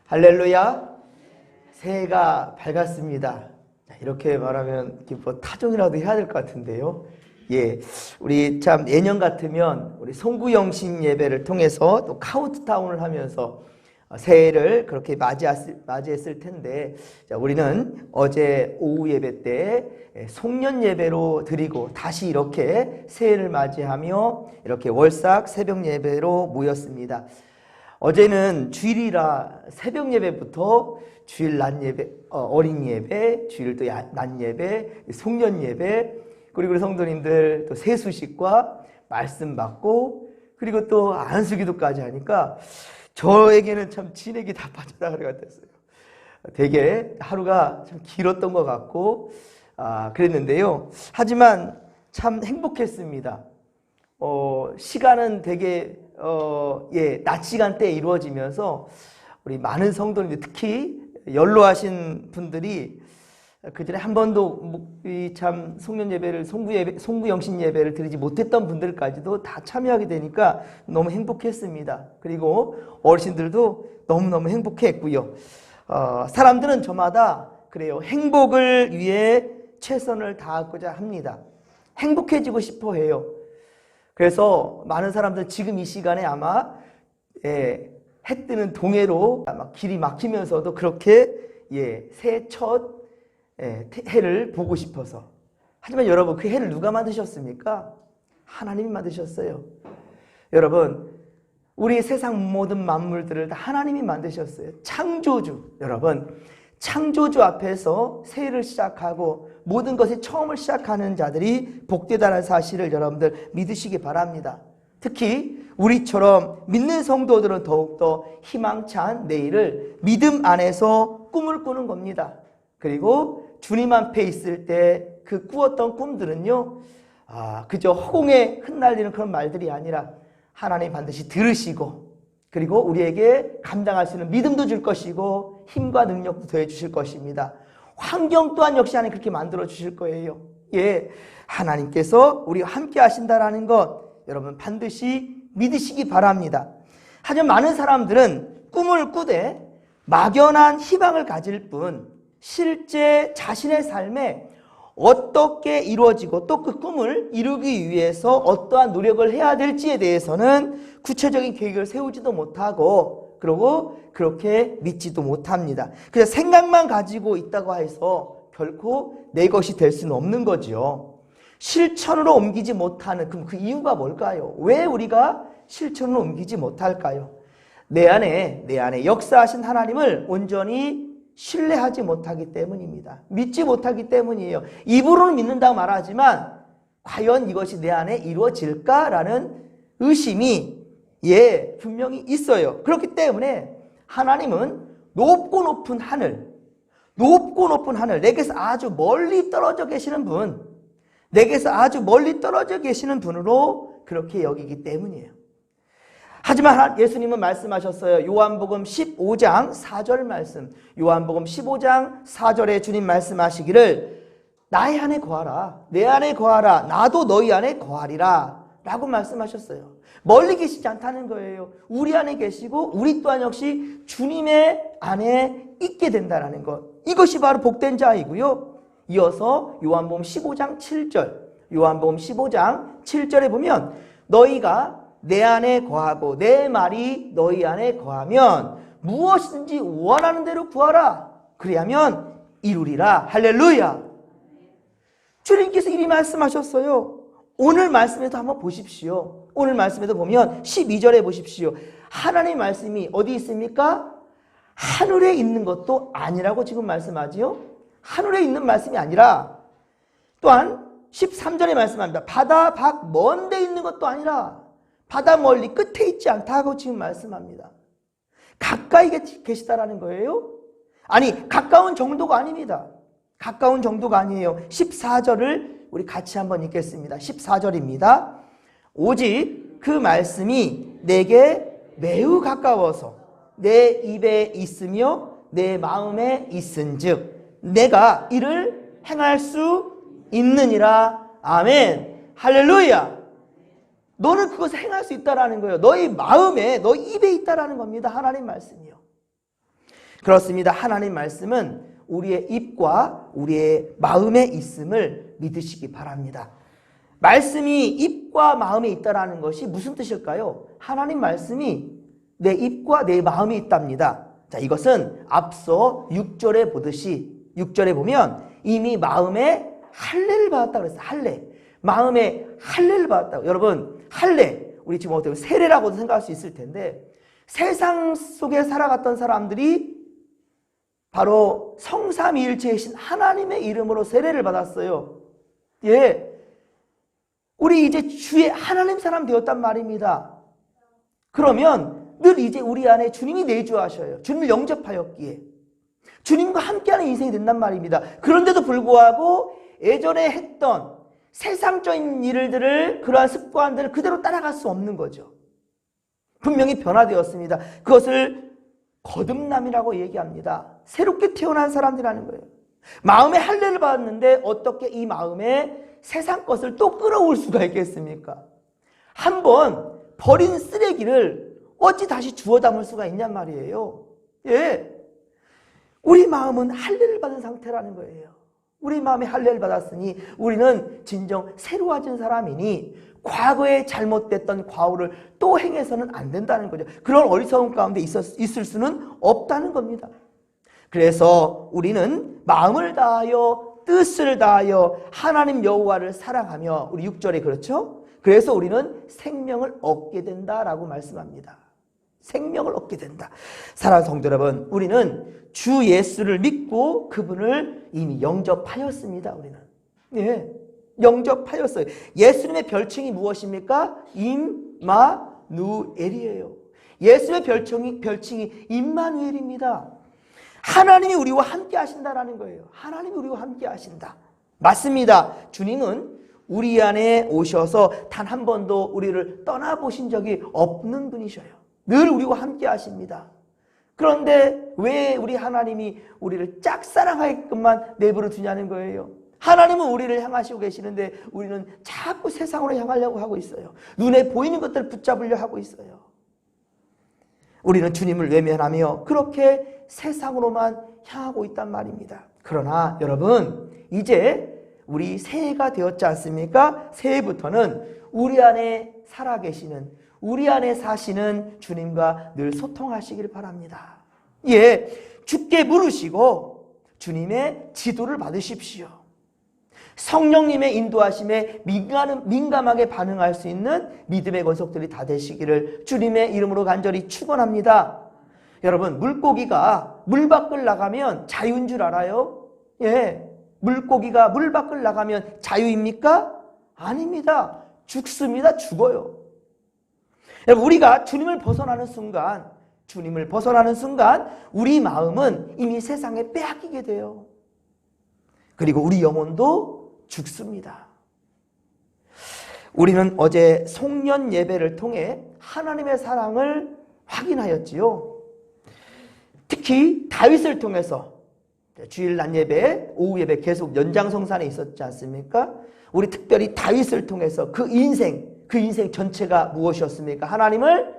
할렐루야. 새해가 밝았습니다. 이렇게 말하면 뭐 타종이라도 해야 될 것 같은데요. 예, 우리 참 예년 같으면 우리 송구영신 예배를 통해서 또 카운트다운을 하면서 새해를 그렇게 맞이했을 텐데, 자, 우리는 어제 오후 예배 때 송년 예배로 드리고 다시 이렇게 새해를 맞이하며 이렇게 월삭 새벽 예배로 모였습니다. 어제는 주일이라 새벽 예배부터 주일 낮 예배, 어린 예배, 주일 또 낮 예배, 송년 예배, 그리고 우리 성도님들 또 세수식과 말씀 받고, 그리고 또 안수기도까지 하니까 저에게는 참 진액이 다 빠져나갈 것 같았어요. 되게 하루가 참 길었던 것 같고, 그랬는데요. 하지만 참 행복했습니다. 시간은 되게 낮 시간대에 이루어지면서 우리 많은 성도님들, 특히 연로하신 분들이 그전에 한 번도 참 송년 예배를, 송구 영신 예배를 드리지 못했던 분들까지도 다 참여하게 되니까 너무 행복했습니다. 그리고 어르신들도 너무너무 행복했고요. 사람들은 저마다 그래요. 행복을 위해 최선을 다하고자 합니다. 행복해지고 싶어 해요. 그래서 많은 사람들 지금 이 시간에 아마 해 뜨는 동해로 막 길이 막히면서도 그렇게 새해 첫 해를 보고 싶어서. 하지만 여러분, 그 해를 누가 만드셨습니까? 하나님이 만드셨어요. 여러분, 우리 세상 모든 만물들을 다 하나님이 만드셨어요. 창조주. 여러분, 창조주 앞에서 새해를 시작하고 모든 것의 처음을 시작하는 자들이 복되다는 사실을 여러분들 믿으시기 바랍니다. 특히 우리처럼 믿는 성도들은 더욱더 희망찬 내일을 믿음 안에서 꿈을 꾸는 겁니다. 그리고 주님 앞에 있을 때 그 꾸었던 꿈들은요, 그저 허공에 흩날리는 그런 말들이 아니라 하나님 반드시 들으시고, 그리고 우리에게 감당할 수 있는 믿음도 줄 것이고 힘과 능력도 더해 주실 것입니다. 환경 또한 역시 하나님 그렇게 만들어 주실 거예요. 하나님께서 우리와 함께 하신다라는 것 여러분 반드시 믿으시기 바랍니다. 하지만 많은 사람들은 꿈을 꾸되 막연한 희망을 가질 뿐 실제 자신의 삶에 어떻게 이루어지고 또 그 꿈을 이루기 위해서 어떠한 노력을 해야 될지에 대해서는 구체적인 계획을 세우지도 못하고, 그리고 그렇게 믿지도 못합니다. 그냥 생각만 가지고 있다고 해서 결코 내 것이 될 수는 없는 거죠. 실천으로 옮기지 못하는 그럼 그 이유가 뭘까요? 왜 우리가 실천으로 옮기지 못할까요? 내 안에 역사하신 하나님을 온전히 신뢰하지 못하기 때문입니다. 믿지 못하기 때문이에요. 입으로는 믿는다고 말하지만 과연 이것이 내 안에 이루어질까라는 의심이 분명히 있어요. 그렇기 때문에 하나님은 높고 높은 하늘, 내게서 아주 멀리 떨어져 계시는 분, 내게서 아주 멀리 떨어져 계시는 분으로 그렇게 여기기 때문이에요. 하지만 예수님은 말씀하셨어요. 요한복음 15장 4절 말씀, 요한복음 15장 4절에 주님 말씀하시기를 나의 안에 거하라, 내 안에 거하라, 나도 너희 안에 거하리라 라고 말씀하셨어요. 멀리 계시지 않다는 거예요. 우리 안에 계시고 우리 또한 역시 주님의 안에 있게 된다는 것, 이것이 바로 복된 자이고요. 이어서 요한복음 15장 7절에 보면 너희가 내 안에 거하고 내 말이 너희 안에 거하면 무엇이든지 원하는 대로 구하라, 그리하면 이루리라. 할렐루야. 주님께서 이리 말씀하셨어요. 오늘 말씀에도 한번 보십시오. 오늘 말씀에도 보면 12절에 보십시오. 하나님의 말씀이 어디 있습니까? 하늘에 있는 것도 아니라고 지금 말씀하지요. 하늘에 있는 말씀이 아니라, 또한 13절에 말씀합니다. 바다 밖 먼 데 있는 것도 아니라 바다 멀리 끝에 있지 않다고 지금 말씀합니다. 가까이 계시다라는 거예요. 아니, 가까운 정도가 아닙니다. 가까운 정도가 아니에요. 14절을 우리 같이 한번 읽겠습니다. 14절입니다. 오직 그 말씀이 내게 매우 가까워서 내 입에 있으며 내 마음에 있은즉 내가 이를 행할 수 있느니라. 아멘. 할렐루야. 너는 그것을 행할 수 있다라는 거예요. 너희 마음에, 너희 입에 있다라는 겁니다. 하나님 말씀이요. 그렇습니다. 하나님 말씀은 우리의 입과 우리의 마음에 있음을 믿으시기 바랍니다. 말씀이 입과 마음에 있다라는 것이 무슨 뜻일까요? 하나님 말씀이 내 입과 내 마음에 있답니다. 자, 이것은 앞서 6절에 보듯이 6절에 보면 이미 마음에 할례를 받았다고 그랬어요. 할례. 마음에 할례를 받았다고. 여러분, 할례. 우리 지금 어떻게 세례라고도 생각할 수 있을 텐데 세상 속에 살아갔던 사람들이 바로 성삼위일체이신 하나님의 이름으로 세례를 받았어요. 예. 우리 이제 주의 하나님 사람 되었단 말입니다. 그러면 늘 이제 우리 안에 주님이 내주하셔요. 주님을 영접하였기에 주님과 함께하는 인생이 된단 말입니다. 그런데도 불구하고 예전에 했던 세상적인 일들을, 그러한 습관들을 그대로 따라갈 수 없는 거죠. 분명히 변화되었습니다. 그것을 거듭남이라고 얘기합니다. 새롭게 태어난 사람들이라는 거예요. 마음에 할례를 받았는데 어떻게 이 마음에 세상 것을 또 끌어올 수가 있겠습니까? 한번 버린 쓰레기를 어찌 다시 주워 담을 수가 있냔 말이에요. 예. 우리 마음은 할례를 받은 상태라는 거예요. 우리 마음에 할례를 받았으니 우리는 진정 새로워진 사람이니 과거에 잘못됐던 과오를 또 행해서는 안 된다는 거죠. 그런 어리석은 가운데 있을 수는 없다는 겁니다. 그래서 우리는 마음을 다하여 뜻을 다하여 하나님 여호와를 사랑하며, 우리 6절에 그렇죠? 그래서 우리는 생명을 얻게 된다라고 말씀합니다. 생명을 얻게 된다. 사랑하는 성도 여러분, 우리는 주 예수를 믿고 그분을 이미 영접하였습니다. 우리는. 예, 영접하였어요. 예수님의 별칭이 무엇입니까? 임마누엘이에요. 예수의 별칭이 임마누엘입니다. 하나님이 우리와 함께 하신다라는 거예요. 하나님이 우리와 함께 하신다. 맞습니다. 주님은 우리 안에 오셔서 단 한 번도 우리를 떠나보신 적이 없는 분이셔요. 늘 우리와 함께 하십니다. 그런데 왜 우리 하나님이 우리를 짝사랑하게끔만 내버려 두냐는 거예요. 하나님은 우리를 향하시고 계시는데 우리는 자꾸 세상으로 향하려고 하고 있어요. 눈에 보이는 것들을 붙잡으려 하고 있어요. 우리는 주님을 외면하며 그렇게 세상으로만 향하고 있단 말입니다. 그러나 여러분, 이제 우리 새해가 되었지 않습니까? 새해부터는 우리 안에 살아계시는, 우리 안에 사시는 주님과 늘 소통하시길 바랍니다. 예, 주께 물으시고 주님의 지도를 받으십시오. 성령님의 인도하심에 민감하게 반응할 수 있는 믿음의 권속들이 다 되시기를 주님의 이름으로 간절히 축원합니다. 여러분, 물고기가 물 밖을 나가면 자유인 줄 알아요? 예, 물고기가 물 밖을 나가면 자유입니까? 아닙니다. 죽습니다. 죽어요. 여러분, 우리가 주님을 벗어나는 순간 우리 마음은 이미 세상에 빼앗기게 돼요. 그리고 우리 영혼도 죽습니다. 우리는 어제 송년 예배를 통해 하나님의 사랑을 확인하였지요. 특히 다윗을 통해서 주일 낮 예배, 오후 예배 계속 연장성산에 있었지 않습니까? 우리 특별히 다윗을 통해서 그 인생 전체가 무엇이었습니까? 하나님을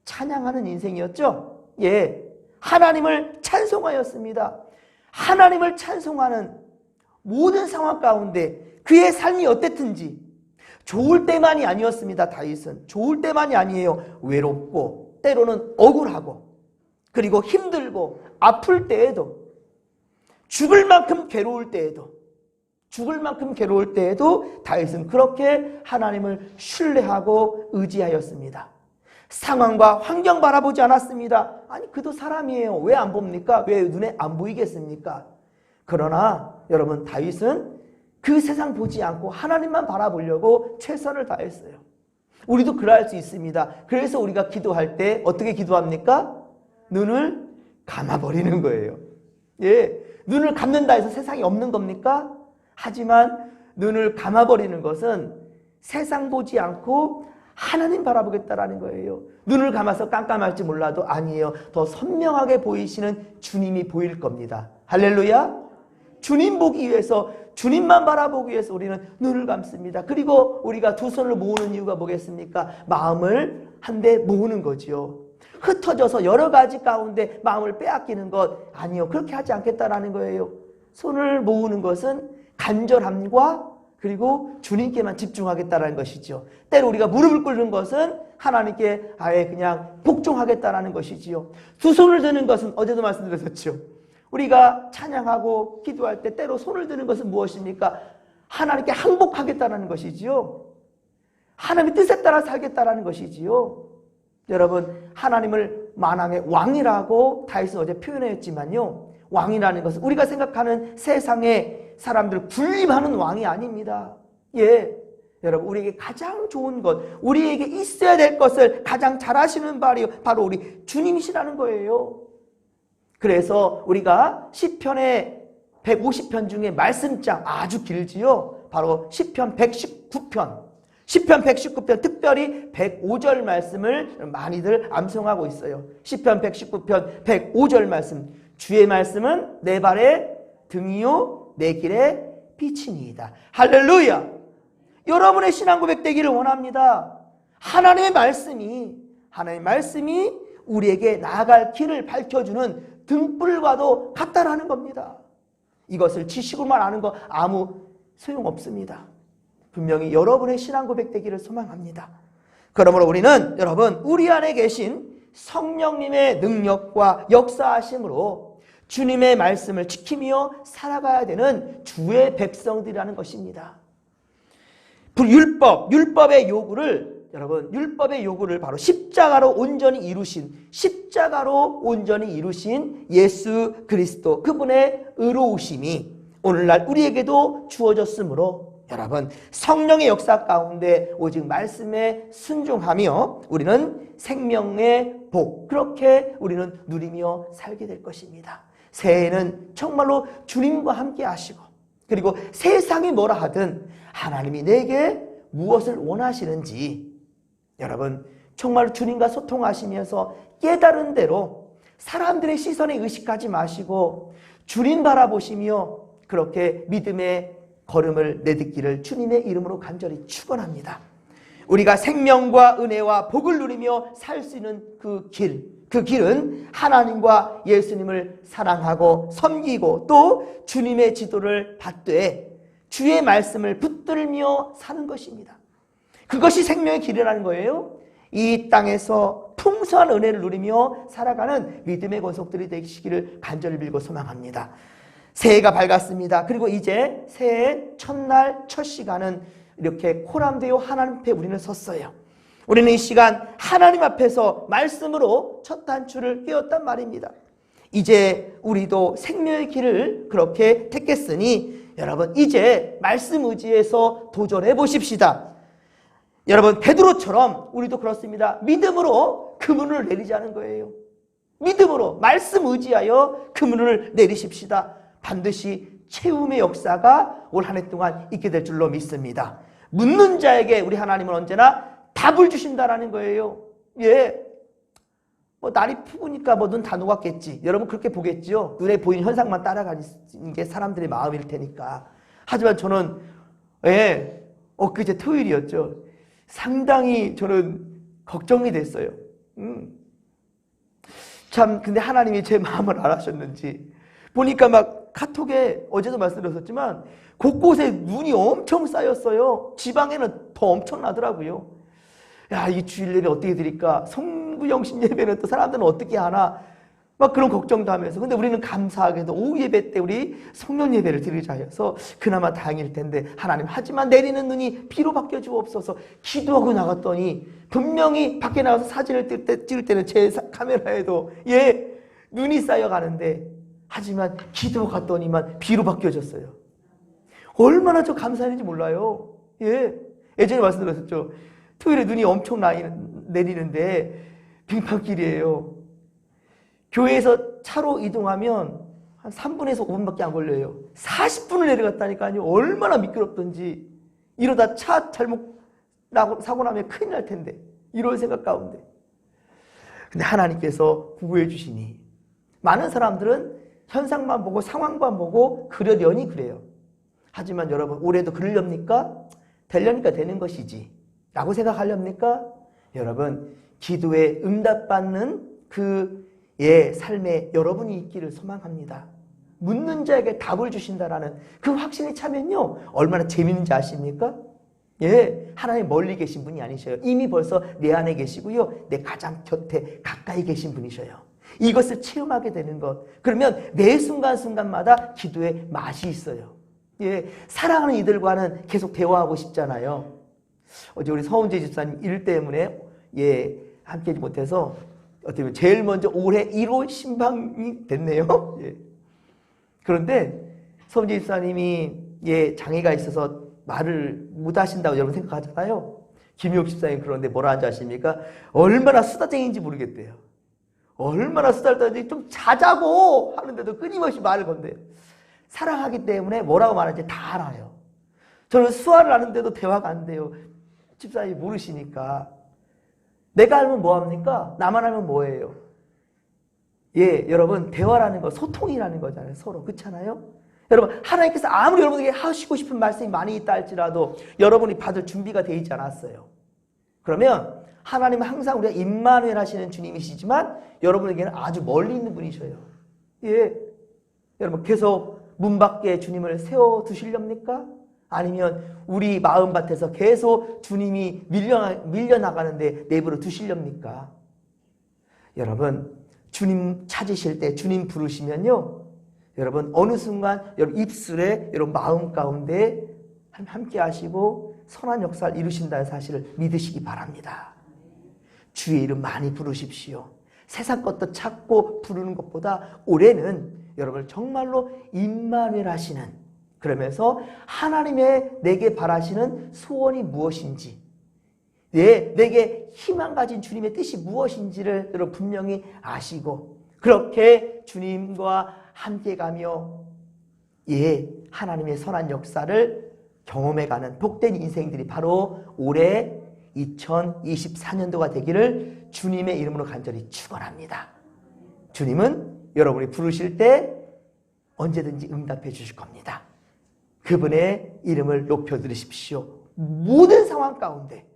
찬양하는 인생이었죠. 예, 하나님을 찬송하였습니다. 하나님을 찬송하는 모든 상황 가운데 그의 삶이 어땠든지 좋을 때만이 아니었습니다. 다윗은 좋을 때만이 아니에요. 외롭고 때로는 억울하고 그리고 힘들고 아플 때에도 죽을 만큼 괴로울 때에도 다윗은 그렇게 하나님을 신뢰하고 의지하였습니다. 상황과 환경 바라보지 않았습니다. 아니, 그도 사람이에요. 왜 안 봅니까? 왜 눈에 안 보이겠습니까? 그러나 여러분, 다윗은 그 세상 보지 않고 하나님만 바라보려고 최선을 다했어요. 우리도 그럴 수 있습니다. 그래서 우리가 기도할 때 어떻게 기도합니까? 눈을 감아버리는 거예요. 예, 눈을 감는다 해서 세상이 없는 겁니까? 하지만 눈을 감아버리는 것은 세상 보지 않고 하나님 바라보겠다라는 거예요. 눈을 감아서 깜깜할지 몰라도 아니에요. 더 선명하게 보이시는 주님이 보일 겁니다. 할렐루야. 주님 보기 위해서, 주님만 바라보기 위해서 우리는 눈을 감습니다. 그리고 우리가 두 손을 모으는 이유가 뭐겠습니까? 마음을 한데 모으는 거지요. 흩어져서 여러 가지 가운데 마음을 빼앗기는 것 아니요. 그렇게 하지 않겠다라는 거예요. 손을 모으는 것은 간절함과 그리고 주님께만 집중하겠다는 것이죠. 때로 우리가 무릎을 꿇는 것은 하나님께 아예 그냥 복종하겠다는 것이지요. 두 손을 드는 것은 어제도 말씀드렸었죠. 우리가 찬양하고 기도할 때 때로 손을 드는 것은 무엇입니까? 하나님께 항복하겠다는 것이지요. 하나님의 뜻에 따라 살겠다는 것이지요. 여러분, 하나님을 만왕의 왕이라고 다윗은 어제 표현했지만요, 왕이라는 것은 우리가 생각하는 세상의 사람들을 군림하는 왕이 아닙니다. 예, 여러분, 우리에게 가장 좋은 것, 우리에게 있어야 될 것을 가장 잘하시는 바로 우리 주님이시라는 거예요. 그래서 우리가 시편의 150편 중에 말씀장 아주 길지요. 바로 시편 119편. 시편 119편, 특별히 105절 말씀을 많이들 암송하고 있어요. 시편 119편 105절 말씀. 주의 말씀은 내 발의 등이요 내 길의 빛이니이다. 할렐루야. 여러분의 신앙 고백 되기를 원합니다. 하나님의 말씀이 우리에게 나아갈 길을 밝혀주는 등불과도 같다라는 겁니다. 이것을 지식으로만 아는 거 아무 소용없습니다. 분명히 여러분의 신앙 고백 되기를 소망합니다. 그러므로 우리는 여러분, 우리 안에 계신 성령님의 능력과 역사하심으로 주님의 말씀을 지키며 살아가야 되는 주의 백성들이라는 것입니다. 율법의 요구를 바로 십자가로 온전히 이루신 예수 그리스도, 그분의 의로우심이 오늘날 우리에게도 주어졌으므로 여러분, 성령의 역사 가운데 오직 말씀에 순종하며 우리는 생명의 복, 그렇게 우리는 누리며 살게 될 것입니다. 새해에는 정말로 주님과 함께 하시고, 그리고 세상이 뭐라 하든 하나님이 내게 무엇을 원하시는지 여러분 정말 주님과 소통하시면서 깨달은 대로 사람들의 시선에 의식하지 마시고 주님 바라보시며 그렇게 믿음의 걸음을 내딛기를 주님의 이름으로 간절히 축원합니다. 우리가 생명과 은혜와 복을 누리며 살 수 있는 그 길은 하나님과 예수님을 사랑하고 섬기고 또 주님의 지도를 받되 주의 말씀을 붙들며 사는 것입니다. 그것이 생명의 길이라는 거예요. 이 땅에서 풍성한 은혜를 누리며 살아가는 믿음의 권속들이 되시기를 간절히 빌고 소망합니다. 새해가 밝았습니다. 그리고 이제 새해 첫날 첫 시간은 이렇게 코람되어 하나님 앞에 우리는 섰어요. 우리는 이 시간 하나님 앞에서 말씀으로 첫 단추를 꿰었단 말입니다. 이제 우리도 생명의 길을 그렇게 택했으니 여러분 이제 말씀 의지해서 도전해 보십시다. 여러분 베드로처럼 우리도 그렇습니다. 믿음으로 그물을 내리자는 거예요. 믿음으로 말씀 의지하여 그물을 내리십시다. 반드시 채움의 역사가 올 한 해 동안 있게 될 줄로 믿습니다. 묻는 자에게 우리 하나님은 언제나 답을 주신다라는 거예요. 예. 날이 푸니까 눈 다 녹았겠지. 여러분 그렇게 보겠죠. 눈에 보이는 현상만 따라가는 게 사람들의 마음일 테니까. 하지만 저는 엊그제 토요일이었죠. 상당히 저는 걱정이 됐어요. 참 근데 하나님이 제 마음을 알아셨는지 보니까 막 카톡에 어제도 말씀드렸었지만 곳곳에 눈이 엄청 쌓였어요. 지방에는 더 엄청나더라고요. 야, 이 주일 예배 어떻게 드릴까? 성구영신 예배는 또 사람들은 어떻게 하나? 막 그런 걱정도 하면서. 근데 우리는 감사하게도 오후 예배 때 우리 성령 예배를 드리자 해서 그나마 다행일 텐데 하나님 하지만 내리는 눈이 비로 바뀌어 주옵소서. 기도하고 나갔더니 분명히 밖에 나가서 사진을 찍을 때는 제 카메라에도 눈이 쌓여가는데 하지만 기도 갔더니만 비로 바뀌어졌어요. 얼마나 저 감사했는지 몰라요. 예전에 말씀드렸었죠. 토요일에 눈이 엄청 내리는데 빙판길이에요. 교회에서 차로 이동하면 한 3분에서 5분밖에 안 걸려요. 40분을 내려갔다니까요. 얼마나 미끄럽던지. 이러다 차 잘못 사고 나면 큰일 날 텐데. 이런 생각 가운데. 근데 하나님께서 구호해 주시니 많은 사람들은 현상만 보고 상황만 보고 그러려니 그래요. 하지만 여러분 올해도 그러렵니까? 되려니까 되는 것이지 라고 생각하렵니까? 여러분 기도에 응답받는 그 삶에 여러분이 있기를 소망합니다. 묻는 자에게 답을 주신다라는 그 확신이 차면요, 얼마나 재밌는지 아십니까? 하나님 멀리 계신 분이 아니셔요. 이미 벌써 내 안에 계시고요, 내 가장 곁에 가까이 계신 분이셔요. 이것을 체험하게 되는 것, 그러면 매 순간순간마다 기도의 맛이 있어요. 사랑하는 이들과는 계속 대화하고 싶잖아요. 어제 우리 서은재 집사님 일 때문에 함께하지 못해서 어떻게 보면 제일 먼저 올해 1호 신방이 됐네요. 그런데 서은재 집사님이 장애가 있어서 말을 못 하신다고 여러분 생각하잖아요. 김효옥 집사님 그런데 뭐라 하는지 아십니까? 얼마나 수다쟁이인지 모르겠대요. 얼마나 수다를 떠는지 좀 자자고 하는데도 끊임없이 말을 건대요. 사랑하기 때문에 뭐라고 말하는지 다 알아요. 저는 수화를 하는데도 대화가 안 돼요. 집사님이 모르시니까. 내가 알면 뭐합니까? 나만 알면 뭐예요? 여러분, 대화라는 거 소통이라는 거잖아요. 서로. 그렇잖아요? 여러분, 하나님께서 아무리 여러분에게 하시고 싶은 말씀이 많이 있다 할지라도 여러분이 받을 준비가 되어 있지 않았어요. 그러면 하나님은 항상 우리가 임마누엘 하시는 주님이시지만 여러분에게는 아주 멀리 있는 분이셔요. 여러분, 계속 문 밖에 주님을 세워두시렵니까? 아니면 우리 마음밭에서 계속 주님이 밀려나가는데 내버려 두시렵니까? 여러분, 주님 찾으실 때, 주님 부르시면요, 여러분 어느 순간 여러분 입술에 여러분 마음 가운데 함께 하시고 선한 역사를 이루신다는 사실을 믿으시기 바랍니다. 주의 이름 많이 부르십시오. 세상 것도 찾고 부르는 것보다 올해는 여러분을 정말로 임마누엘 하시는, 그러면서 하나님의 내게 바라시는 소원이 무엇인지, 내게 희망 가진 주님의 뜻이 무엇인지를 여러분 분명히 아시고 그렇게 주님과 함께 가며 하나님의 선한 역사를 경험해가는 복된 인생들이 바로 올해 2024년도가 되기를 주님의 이름으로 간절히 축원합니다. 주님은 여러분이 부르실 때 언제든지 응답해 주실 겁니다. 그분의 이름을 높여드리십시오. 모든 상황 가운데,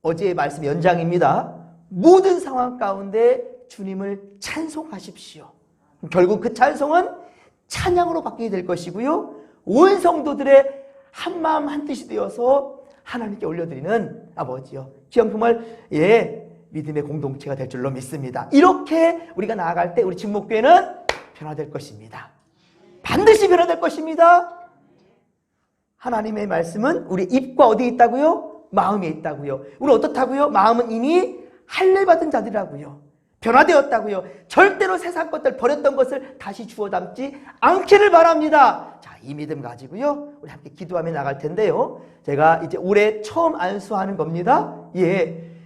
어제의 말씀 연장입니다. 모든 상황 가운데 주님을 찬송하십시오. 결국 그 찬송은 찬양으로 바뀌게 될 것이고요, 온 성도들의 한마음 한뜻이 되어서 하나님께 올려드리는 아버지요 귀한품을 믿음의 공동체가 될 줄로 믿습니다. 이렇게 우리가 나아갈 때 우리 진목교회는 변화될 것입니다. 반드시 변화될 것입니다. 하나님의 말씀은 우리 입과 어디에 있다고요? 마음에 있다고요. 우리 어떻다고요? 마음은 이미 할례 받은 자들이라고요. 변화되었다고요. 절대로 세상 것들 버렸던 것을 다시 주워 담지 않기를 바랍니다. 자, 이 믿음 가지고요, 우리 함께 기도하며 나갈 텐데요, 제가 이제 올해 처음 안수하는 겁니다.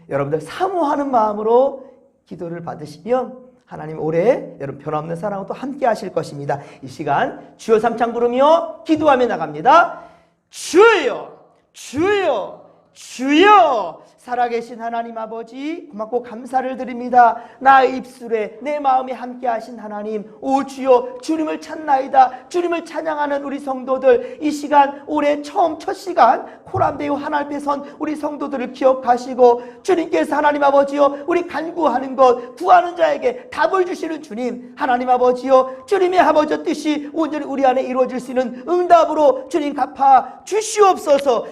여러분들 사모하는 마음으로 기도를 받으시면 하나님 올해 여러분 변함없는 사랑으로 또 함께 하실 것입니다. 이 시간 주여 삼창 부르며 기도하며 나갑니다. 주여, 주여, 주여. 살아계신 하나님 아버지, 고맙고 감사를 드립니다. 나의 입술에 내 마음에 함께 하신 하나님, 오 주여, 주님을 찾나이다. 주님을 찬양하는 우리 성도들, 이 시간 올해 처음 첫 시간 코람데오 하나 앞에 선 우리 성도들을 기억하시고, 주님께서 하나님 아버지여 우리 간구하는 것, 구하는 자에게 답을 주시는 주님, 하나님 아버지여 주님의 아버지 뜻이 온전히 우리 안에 이루어질 수 있는 응답으로 주님 갚아 주시옵소서.